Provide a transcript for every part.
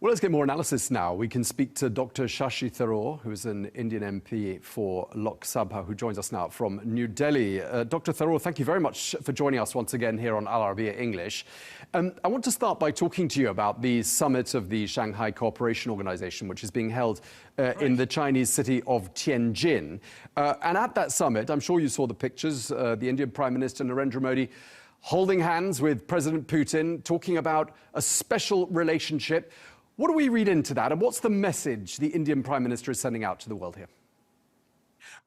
Well, let's get more analysis now. We can speak to Dr. Shashi Tharoor, who is an Indian MP for Lok Sabha, who joins us now from New Delhi. Dr. Tharoor, thank you very much for joining us once again here on Al Arabiya English. I want to start by talking to you about the summit of the Shanghai Cooperation Organization, which is being held in the Chinese city of Tianjin. And at that summit, I'm sure you saw the pictures, the Indian Prime Minister Narendra Modi holding hands with President Putin, talking about a special relationship. What do we read into that, and what's the message the Indian Prime Minister is sending out to the world here?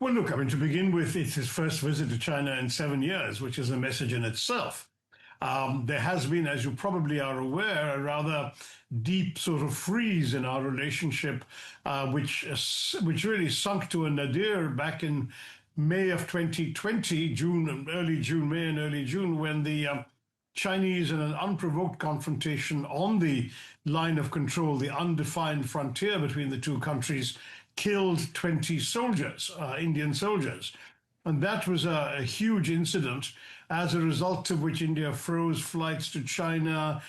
Well, look, I mean, to begin with, it's his first visit to China in 7 years, which is a message in itself. There has been, as you probably are aware, a rather deep sort of freeze in our relationship, which really sunk to a nadir back in May of 2020, May and early June, when the Chinese, in an unprovoked confrontation on the line of control, the undefined frontier between the two countries, killed 20 soldiers, Indian soldiers. And that was a huge incident, as a result of which India froze flights to China,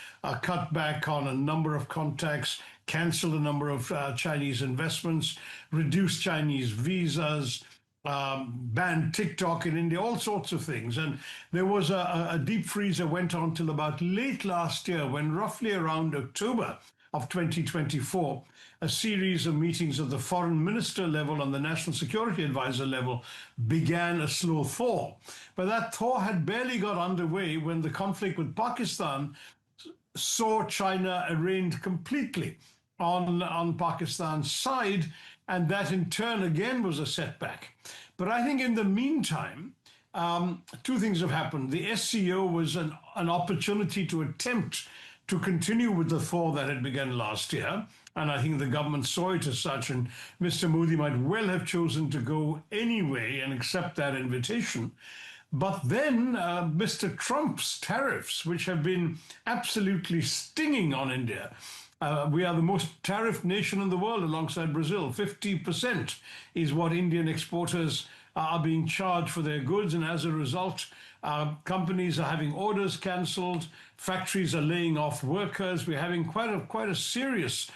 cut back on a number of contacts, canceled a number of Chinese investments, reduced Chinese visas, banned TikTok in India, all sorts of things. And there was a deep freeze that went on till about late last year, when roughly around October of 2024, a series of meetings at the foreign minister level and the national security advisor level began a slow thaw. But that thaw had barely got underway when the conflict with Pakistan saw China arraigned completely on Pakistan's side, and that in turn again was a setback. But I think in the meantime, two things have happened. The SCO was an opportunity to attempt to continue with the thaw that had begun last year, and I think the government saw it as such, and Mr. Modi might well have chosen to go anyway and accept that invitation. But then Mr. Trump's tariffs, which have been absolutely stinging on India. We are the most tariffed nation in the world alongside Brazil. 50% is what Indian exporters are being charged for their goods. And as a result, companies are having orders cancelled. Factories are laying off workers. We're having quite a serious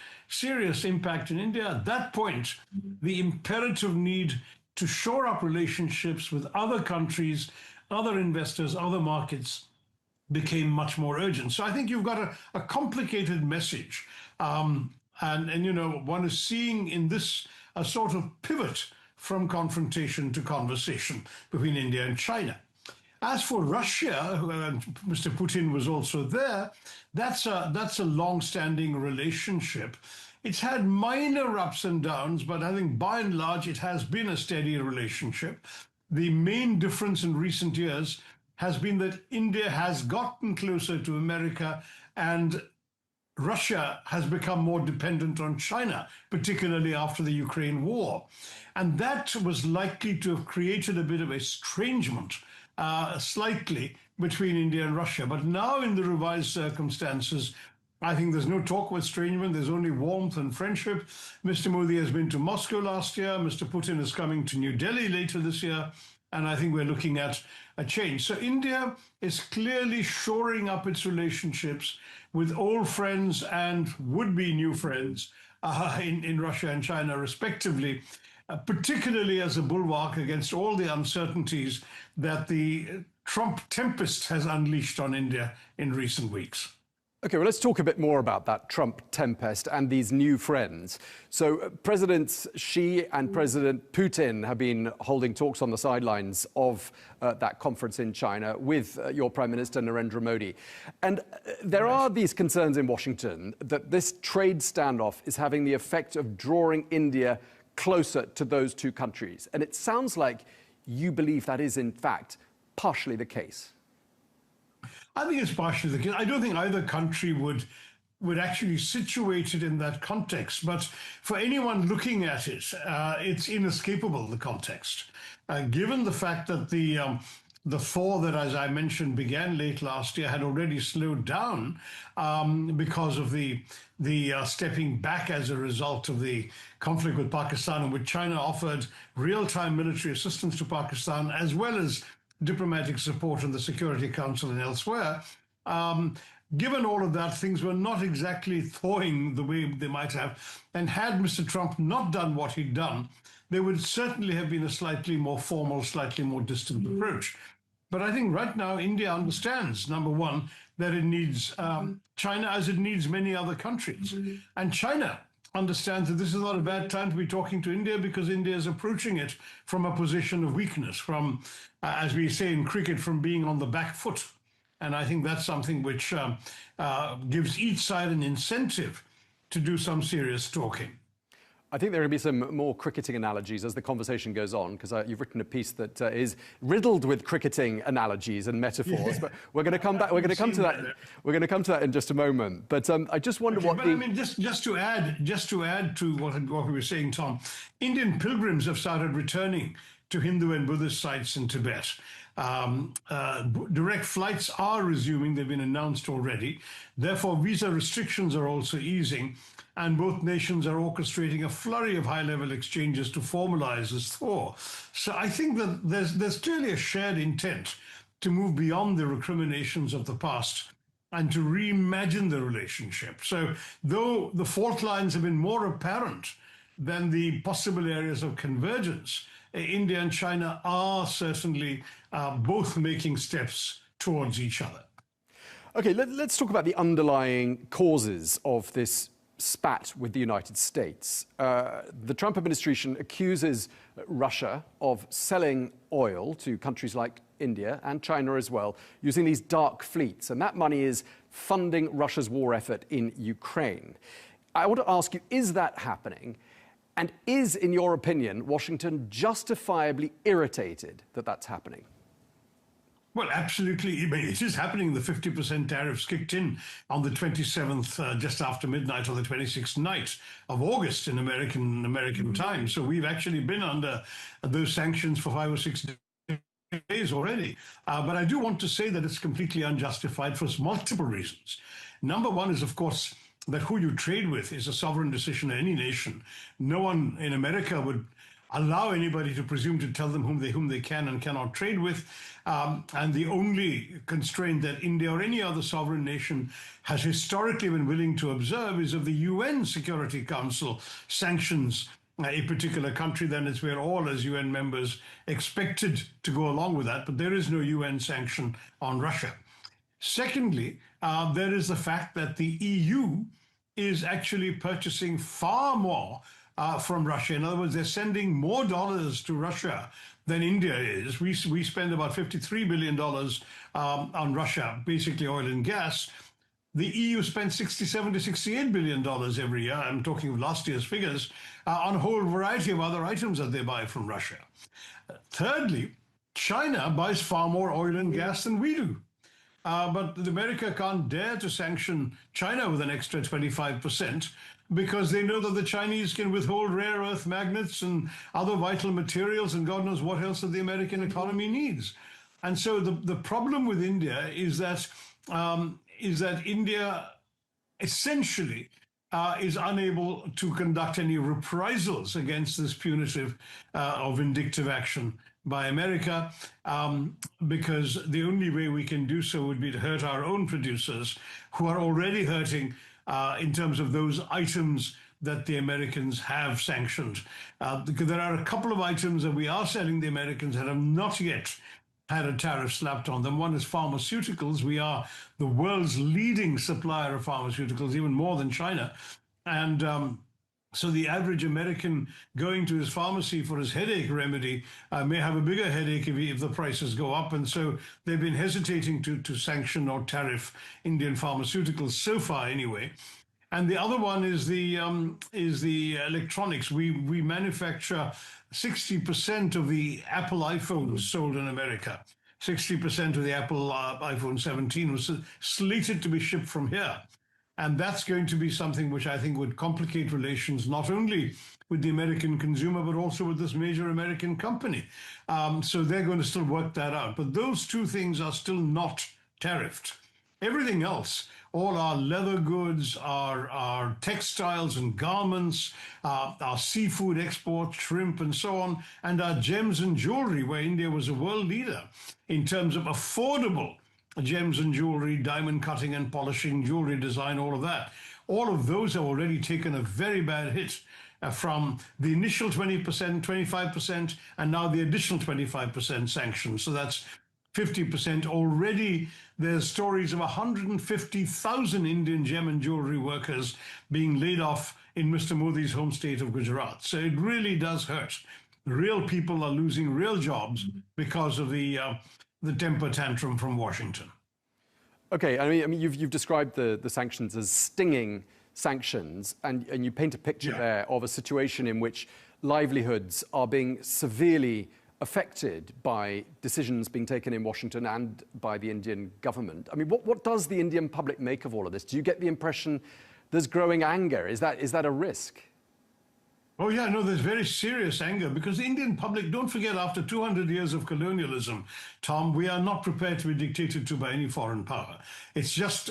impact in India. At that point, the imperative need to shore up relationships with other countries, other investors, other markets became much more urgent. So I think you've got a complicated message. And you know, one is seeing in this a sort of pivot from confrontation to conversation between India and China. As for Russia, Mr. Putin was also there, that's a long-standing relationship. It's had minor ups and downs, but I think by and large it has been a steady relationship. The main difference in recent years has been that India has gotten closer to America and Russia has become more dependent on China, particularly after the Ukraine war. And that was likely to have created a bit of estrangement, slightly, between India and Russia. But now in the revised circumstances, I think there's no talk of estrangement, there's only warmth and friendship. Mr. Modi has been to Moscow last year, Mr. Putin is coming to New Delhi later this year, and I think we're looking at a change. So India is clearly shoring up its relationships with old friends and would-be new friends in Russia and China, respectively, particularly as a bulwark against all the uncertainties that the Trump tempest has unleashed on India in recent weeks. Okay, well, let's talk a bit more about that Trump tempest and these new friends. So Presidents Xi and President Putin have been holding talks on the sidelines of that conference in China with your Prime Minister Narendra Modi. And there are these concerns in Washington that this trade standoff is having the effect of drawing India closer to those two countries. And it sounds like you believe that is, in fact, partially the case. I think it's partially the case. I don't think either country would actually situate it in that context. But for anyone looking at it, it's inescapable, the context. Given the fact that the thaw that, as I mentioned, began late last year had already slowed down because of the stepping back as a result of the conflict with Pakistan, in which China offered real-time military assistance to Pakistan, as well as diplomatic support in the Security Council and elsewhere. given all of that, things were not exactly thawing the way they might have. And had Mr. Trump not done what he'd done, there would certainly have been a slightly more formal, slightly more distant approach. But I think right now India understands, number one, that it needs China as it needs many other countries. And China understands that this is not a bad time to be talking to India because India is approaching it from a position of weakness, from, as we say in cricket, from being on the back foot. And I think that's something which gives each side an incentive to do some serious talking. I think there are going to be some more cricketing analogies as the conversation goes on, because you've written a piece that is riddled with cricketing analogies and metaphors. Yeah. But we're going to come back. We're going to come to that. We're going to come to that in just a moment. But I just wonder what. I mean, just to add to what we were saying, Tom, Indian pilgrims have started returning to Hindu and Buddhist sites in Tibet. Direct flights are resuming. They've been announced already. Therefore, visa restrictions are also easing. And both nations are orchestrating a flurry of high-level exchanges to formalize this thaw. So I think that there's clearly a shared intent to move beyond the recriminations of the past and to reimagine the relationship. So though the fault lines have been more apparent than the possible areas of convergence, India and China are certainly both making steps towards each other. Okay, let's talk about the underlying causes of this spat with the United States. The Trump administration accuses Russia of selling oil to countries like India and China as well, using these dark fleets. And that money is funding Russia's war effort in Ukraine. I want to ask you, is that happening? And is, in your opinion, Washington justifiably irritated that that's happening? Well, absolutely. I mean, it is happening. The 50% tariffs kicked in on the 27th, just after midnight, or the 26th night of August in American time. So we've actually been under those sanctions for 5 or 6 days already. But I do want to say that it's completely unjustified for multiple reasons. Number one is, of course, that who you trade with is a sovereign decision of any nation. No one in America would allow anybody to presume to tell them whom they can and cannot trade with. And the only constraint that India or any other sovereign nation has historically been willing to observe is if the UN Security Council sanctions a particular country, then it's where all as UN members expected to go along with that. But there is no UN sanction on Russia. Secondly, there is the fact that the EU is actually purchasing far more from Russia. In other words, they're sending more dollars to Russia than India is. We spend about $53 billion on Russia, basically oil and gas. The EU spends $67 to $68 billion every year. I'm talking of last year's figures, on a whole variety of other items that they buy from Russia. Thirdly, China buys far more oil and gas than we do. But America can't dare to sanction China with an extra 25%. Because they know that the Chinese can withhold rare earth magnets and other vital materials and God knows what else that the American economy needs. And so the problem with India is that India essentially is unable to conduct any reprisals against this punitive or vindictive action by America, because the only way we can do so would be to hurt our own producers who are already hurting in terms of those items that the Americans have sanctioned. Because there are a couple of items that we are selling the Americans that have not yet had a tariff slapped on them. One is pharmaceuticals. We are the world's leading supplier of pharmaceuticals, even more than China. And so the average American going to his pharmacy for his headache remedy may have a bigger headache if the prices go up. And so they've been hesitating to sanction or tariff Indian pharmaceuticals so far anyway. And the other one is the electronics. We manufacture 60% of the Apple iPhones sold in America. 60% of the Apple iPhone 17 was slated to be shipped from here. And that's going to be something which I think would complicate relations not only with the American consumer, but also with this major American company. So they're going to still work that out. But those two things are still not tariffed. Everything else, all our leather goods, our textiles and garments, our seafood exports, shrimp and so on, and our gems and jewelry, where India was a world leader in terms of affordable gems and jewelry, diamond cutting and polishing, jewelry design, all of that. All of those have already taken a very bad hit from the initial 20%, 25%, and now the additional 25% sanctions. So that's 50% already. There's stories of 150,000 Indian gem and jewelry workers being laid off in Mr. Modi's home state of Gujarat. So it really does hurt. Real people are losing real jobs because of the temper tantrum from Washington. Okay, I mean you've described the sanctions as stinging sanctions, and you paint a picture there of a situation in which livelihoods are being severely affected by decisions being taken in Washington and by the Indian government. I mean, what does the Indian public make of all of this? Do you get the impression there's growing anger? Is that a risk? Oh, yeah, no, there's very serious anger because the Indian public, don't forget, after 200 years of colonialism, Tom, we are not prepared to be dictated to by any foreign power. It's just,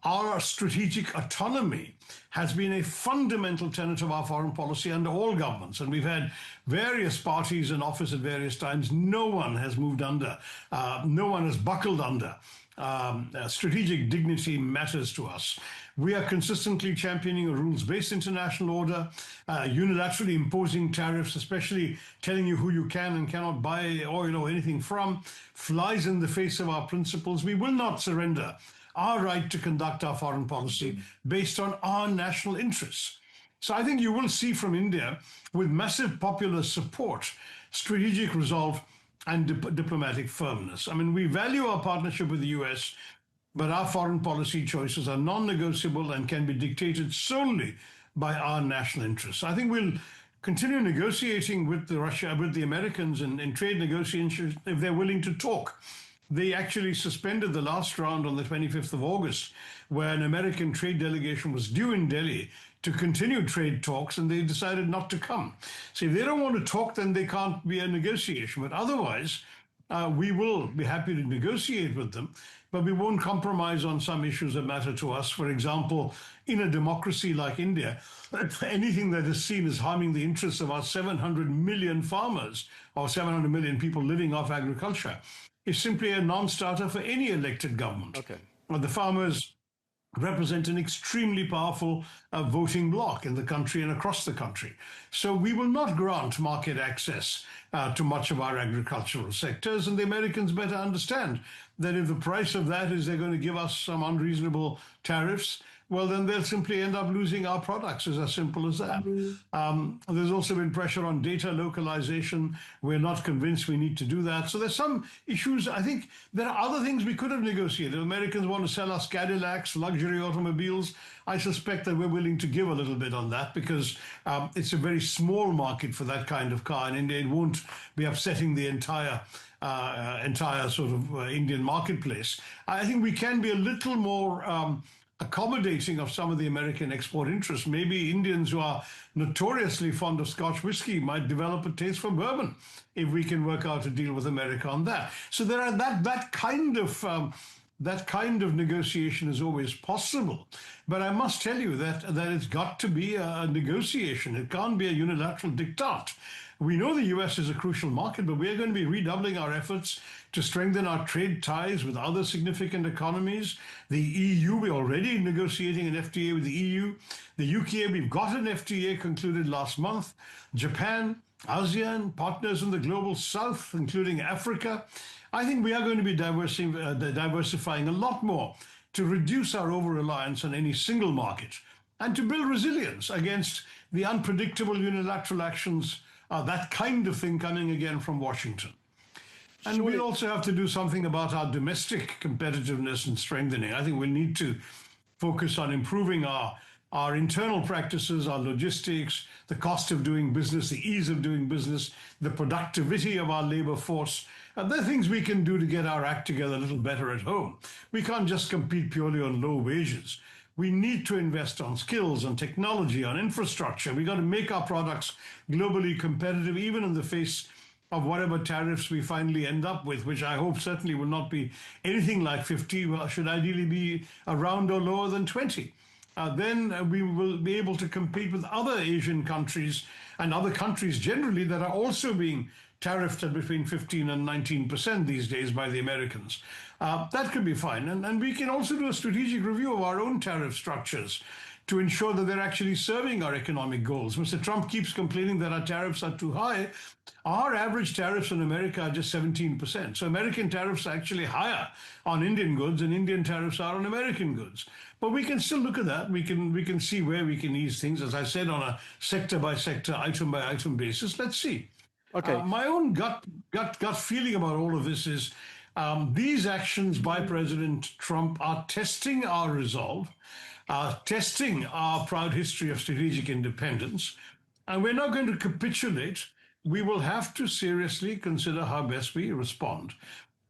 our strategic autonomy has been a fundamental tenet of our foreign policy under all governments. And we've had various parties in office at various times. No one has moved under. No one has buckled under. Strategic dignity matters to us. We are consistently championing a rules-based international order, unilaterally imposing tariffs, especially telling you who you can and cannot buy oil or anything from, flies in the face of our principles. We will not surrender our right to conduct our foreign policy based on our national interests. So I think you will see from India, with massive popular support, strategic resolve and diplomatic firmness. I mean, we value our partnership with the US, but our foreign policy choices are non-negotiable and can be dictated solely by our national interests. I think we'll continue negotiating with the Americans in trade negotiations if they're willing to talk. They actually suspended the last round on the 25th of August, where an American trade delegation was due in Delhi to continue trade talks, and they decided not to come. So if they don't want to talk, then they can't be a negotiation. But otherwise, we will be happy to negotiate with them, but we won't compromise on some issues that matter to us. For example, in a democracy like India, anything that is seen as harming the interests of our 700 million farmers or 700 million people living off agriculture is simply a non-starter for any elected government. Okay. The farmers represent an extremely powerful voting bloc in the country and across the country. So we will not grant market access to much of our agricultural sectors, and the Americans better understand that if the price of that is they're going to give us some unreasonable tariffs, well, then they'll simply end up losing our products. It's as simple as that. There's also been pressure on data localization. We're not convinced we need to do that. So there's some issues. I think there are other things we could have negotiated. Americans want to sell us Cadillacs, luxury automobiles. I suspect that we're willing to give a little bit on that because it's a very small market for that kind of car, and it won't be upsetting the entire sort of Indian marketplace. I think we can be a little more accommodating of some of the American export interests. Maybe Indians who are notoriously fond of Scotch whiskey might develop a taste for bourbon if we can work out a deal with America on that. So there are that kind of negotiation is always possible. But I must tell you that it's got to be a negotiation. It can't be a unilateral diktat. We know the US is a crucial market, but we are going to be redoubling our efforts to strengthen our trade ties with other significant economies. The EU, we're already negotiating an FTA with the EU. The UK, we've got an FTA concluded last month. Japan, ASEAN, partners in the global south, including Africa. I think we are going to be diversifying a lot more to reduce our over-reliance on any single market and to build resilience against the unpredictable unilateral actions, that kind of thing coming again from Washington. And we also have to do something about our domestic competitiveness and strengthening. I think we need to focus on improving our internal practices, our logistics, the cost of doing business, the ease of doing business, the productivity of our labor force. There are things we can do to get our act together a little better at home. We can't just compete purely on low wages. We need to invest on skills, on technology, on infrastructure. We got to make our products globally competitive, even in the face of whatever tariffs we finally end up with, which I hope certainly will not be anything like 50, well, should ideally be around or lower than 20. Then we will be able to compete with other Asian countries and other countries generally that are also being tariffed at between 15 and 19% these days by the Americans. That could be fine. And we can also do a strategic review of our own tariff structures to ensure that they're actually serving our economic goals. Mr. Trump keeps complaining that our tariffs are too high. Our average tariffs in America are just 17%. So American tariffs are actually higher on Indian goods and Indian tariffs are on American goods. But we can still look at that. We can see where we can ease things, as I said, on a sector by sector, item by item basis. Let's see. Okay. My own gut feeling about all of this is these actions by President Trump are testing our resolve, testing our proud history of strategic independence, and we're not going to capitulate. We will have to seriously consider how best we respond.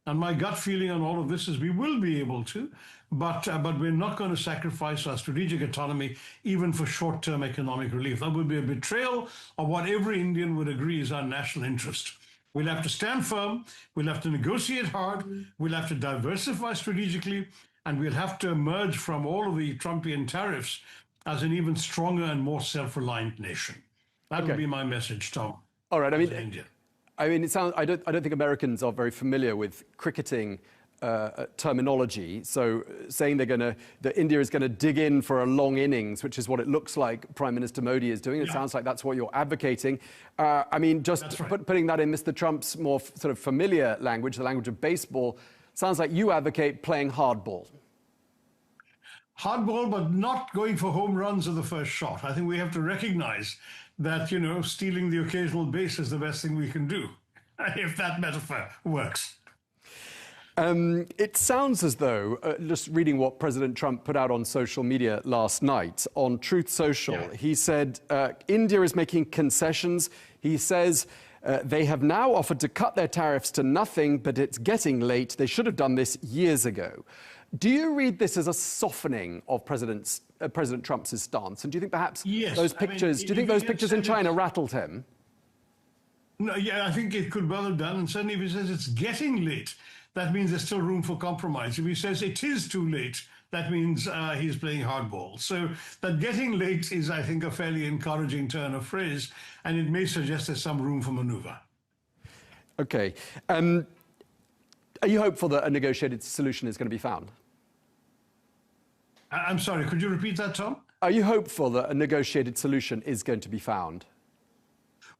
And my gut feeling on all of this is we will be able to, but we're not going to sacrifice our strategic autonomy even for short-term economic relief. That would be a betrayal of what every Indian would agree is our national interest. We'll have to stand firm, we'll have to negotiate hard, we'll have to diversify strategically, and we'll have to emerge from all of the Trumpian tariffs as an even stronger and more self-reliant nation. That would be my message, Tom. All right. I mean, it sounds. I don't think Americans are very familiar with cricketing terminology. So saying that India is going to dig in for a long innings, which is what it looks like Prime Minister Modi is doing. It sounds like that's what you're advocating. I mean, just putting that in Mr. Trump's more sort of familiar language, the language of baseball, sounds like you advocate playing hardball. Hardball, but not going for home runs at the first shot. I think we have to recognize that, stealing the occasional base is the best thing we can do, if that metaphor works. It sounds as though, just reading what President Trump put out on social media last night, on Truth Social, he said, India is making concessions. He says they have now offered to cut their tariffs to nothing, but it's getting late. They should have done this years ago. Do you read this as a softening of President Trump's stance? And do you think perhaps those pictures, do you think those pictures in China rattled him? No, I think it could well have done. And certainly if he says it's getting late, that means there's still room for compromise. If he says it is too late, that means he's playing hardball. So that getting late is, I think, a fairly encouraging turn of phrase, and it may suggest there's some room for maneuver. Okay. Are you hopeful that a negotiated solution is going to be found? I'm sorry, could you repeat that, Tom? Are you hopeful that a negotiated solution is going to be found?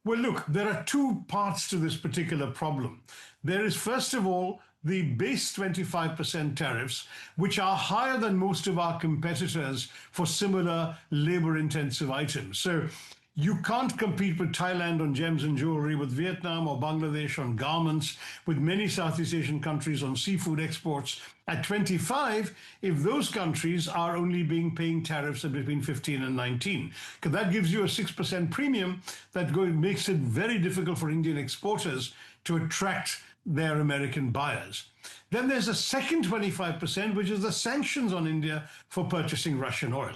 Well, look, there are two parts to this particular problem. There is, first of all, the base 25% tariffs, which are higher than most of our competitors for similar labor-intensive items. So you can't compete with Thailand on gems and jewelry, with Vietnam or Bangladesh on garments, with many Southeast Asian countries on seafood exports. At 25, if those countries are only paying tariffs of between 15 and 19, because that gives you a 6% premium that makes it very difficult for Indian exporters to attract their American buyers. Then there's a second 25%, which is the sanctions on India for purchasing Russian oil.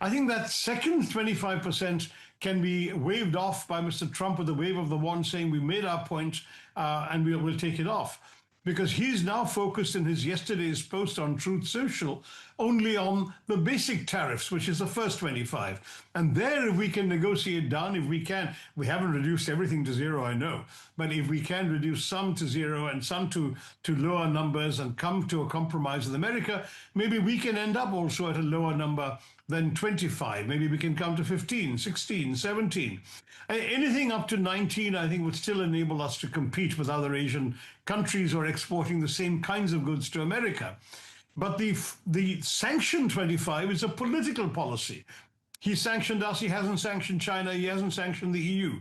I think that second 25% can be waved off by Mr. Trump with a wave of the wand saying we made our point and we'll take it off. Because he's now focused in his yesterday's post on Truth Social only on the basic tariffs, which is the first 25. And there, if we can negotiate down, if we can, we haven't reduced everything to zero, I know, but if we can reduce some to zero and some to lower numbers and come to a compromise with America, maybe we can end up also at a lower number than 25. Maybe we can come to 15, 16, 17. Anything up to 19, I think, would still enable us to compete with other Asian countries who are exporting the same kinds of goods to America. But the sanction 25 is a political policy. He sanctioned us, he hasn't sanctioned China, he hasn't sanctioned the EU.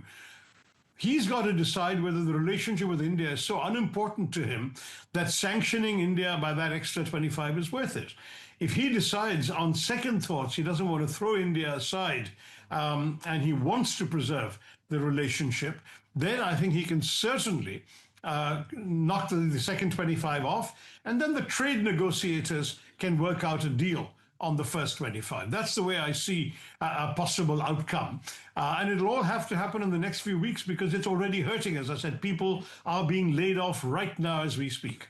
He's got to decide whether the relationship with India is so unimportant to him that sanctioning India by that extra 25 is worth it. If he decides on second thoughts he doesn't want to throw India aside and he wants to preserve the relationship, then I think he can certainly knock the second 25 off, and then the trade negotiators can work out a deal on the first 25. That's the way I see a possible outcome. And it'll all have to happen in the next few weeks because it's already hurting. As I said, people are being laid off right now as we speak.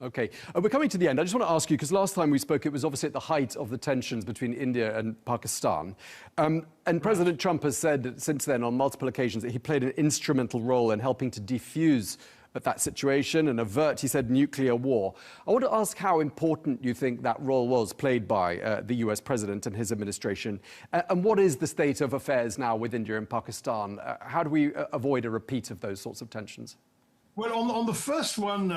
Okay, we're coming to the end. I just want to ask you, because last time we spoke, it was obviously at the height of the tensions between India and Pakistan. And President Trump has said since then on multiple occasions that he played an instrumental role in helping to defuse that situation and avert, he said, nuclear war. I want to ask how important you think that role was played by the US president and his administration. And what is the state of affairs now with India and Pakistan? How do we avoid a repeat of those sorts of tensions? Well, on the first one,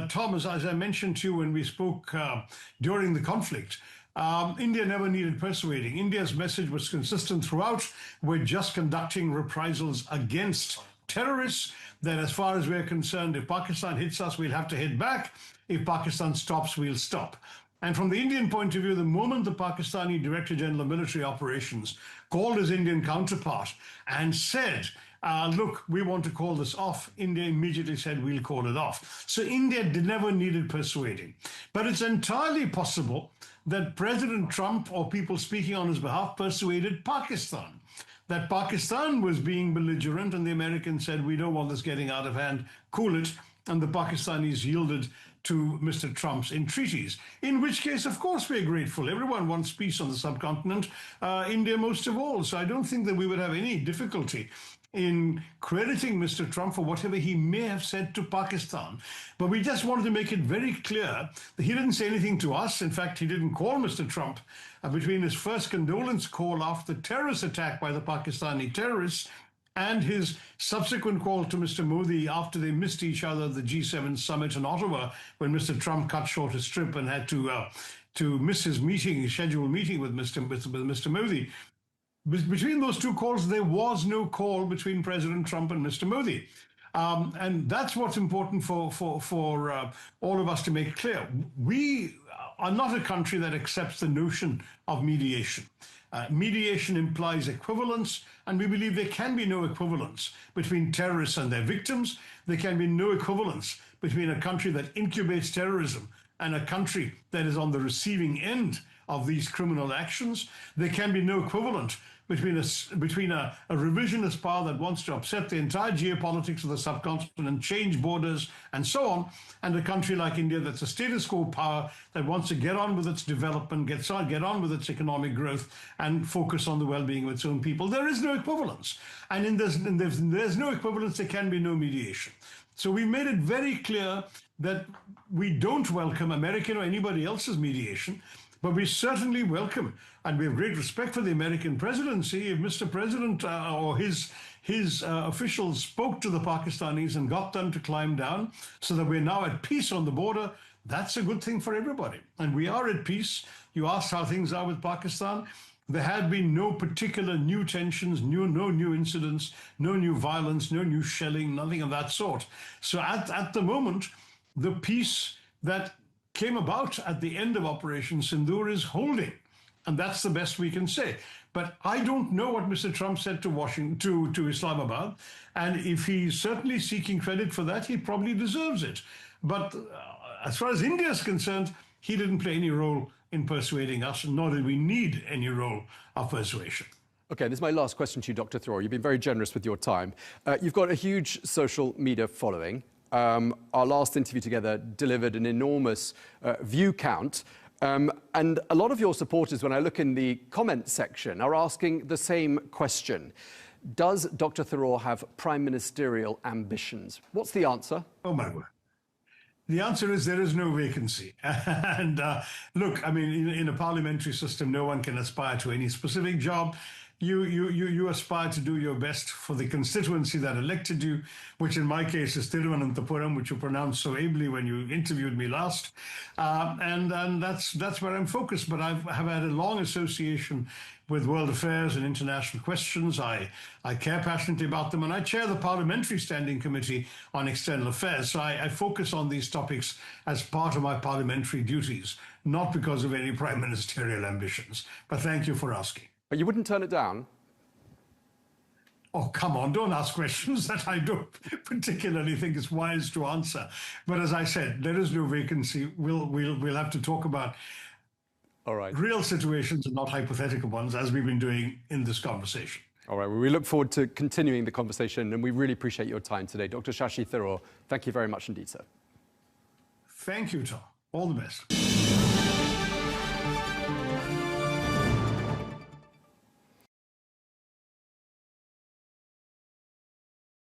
Thomas, as I mentioned to you when we spoke during the conflict, India never needed persuading. India's message was consistent throughout. We're just conducting reprisals against terrorists. That as far as we're concerned, if Pakistan hits us, we'll have to hit back. If Pakistan stops, we'll stop. And from the Indian point of view, the moment the Pakistani Director General of Military Operations called his Indian counterpart and said, look, we want to call this off, India immediately said, we'll call it off. So India never needed persuading. But it's entirely possible that President Trump or people speaking on his behalf persuaded Pakistan, that Pakistan was being belligerent and the Americans said, we don't want this getting out of hand, cool it. And the Pakistanis yielded to Mr. Trump's entreaties, in which case, of course, we're grateful. Everyone wants peace on the subcontinent, India most of all. So I don't think that we would have any difficulty in crediting Mr. Trump for whatever he may have said to Pakistan. But we just wanted to make it very clear that he didn't say anything to us. In fact, he didn't call Mr. Trump between his first condolence call after the terrorist attack by the Pakistani terrorists and his subsequent call to Mr. Modi after they missed each other at the G7 summit in Ottawa, when Mr. Trump cut short his trip and had to miss his meeting, his scheduled meeting with Mr. Modi. Between those two calls, there was no call between President Trump and Mr. Modi. And that's what's important for all of us to make clear. We are not a country that accepts the notion of mediation. Mediation implies equivalence, and we believe there can be no equivalence between terrorists and their victims. There can be no equivalence between a country that incubates terrorism and a country that is on the receiving end of these criminal actions. There can be no equivalent between a revisionist power that wants to upset the entire geopolitics of the subcontinent, change borders, and so on, and a country like India that's a status quo power that wants to get on with its development, get on with its economic growth, and focus on the well-being of its own people. There is no equivalence. And there's no equivalence, there can be no mediation. So we made it very clear that we don't welcome American or anybody else's mediation, but we certainly welcome, and we have great respect for the American presidency. If Mr. President or his officials spoke to the Pakistanis and got them to climb down so that we're now at peace on the border, that's a good thing for everybody. And we are at peace. You asked how things are with Pakistan. There had been no particular new tensions, no new incidents, no new violence, no new shelling, nothing of that sort. So at the moment, the peace that came about at the end of Operation Sindoor is holding. And that's the best we can say. But I don't know what Mr. Trump said to Washington, to Islamabad. And if he's certainly seeking credit for that, he probably deserves it. But as far as India is concerned, he didn't play any role in persuading us, nor did we need any role of persuasion. Okay, this is my last question to you, Dr. Tharoor. You've been very generous with your time. You've got a huge social media following. Our last interview together delivered an enormous view count. And a lot of your supporters, when I look in the comment section, are asking the same question. Does Dr. Tharoor have prime ministerial ambitions? What's the answer? Oh, my word. The answer is there is no vacancy. And look, I mean, in a parliamentary system, no one can aspire to any specific job. You aspire to do your best for the constituency that elected you, which in my case is Thiruvananthapuram, which you pronounced so ably when you interviewed me last. And that's where I'm focused. But I have had a long association with world affairs and international questions. I care passionately about them, and I chair the Parliamentary Standing Committee on External Affairs. So I focus on these topics as part of my parliamentary duties, not because of any prime ministerial ambitions. But thank you for asking. But you wouldn't turn it down? Oh, come on, don't ask questions that I don't particularly think it's wise to answer. But as I said, there is no vacancy. We'll have to talk about real situations and not hypothetical ones, as we've been doing in this conversation. All right, well, we look forward to continuing the conversation, and we really appreciate your time today. Dr. Shashi Tharoor, thank you very much indeed, sir. Thank you, Tom. All the best.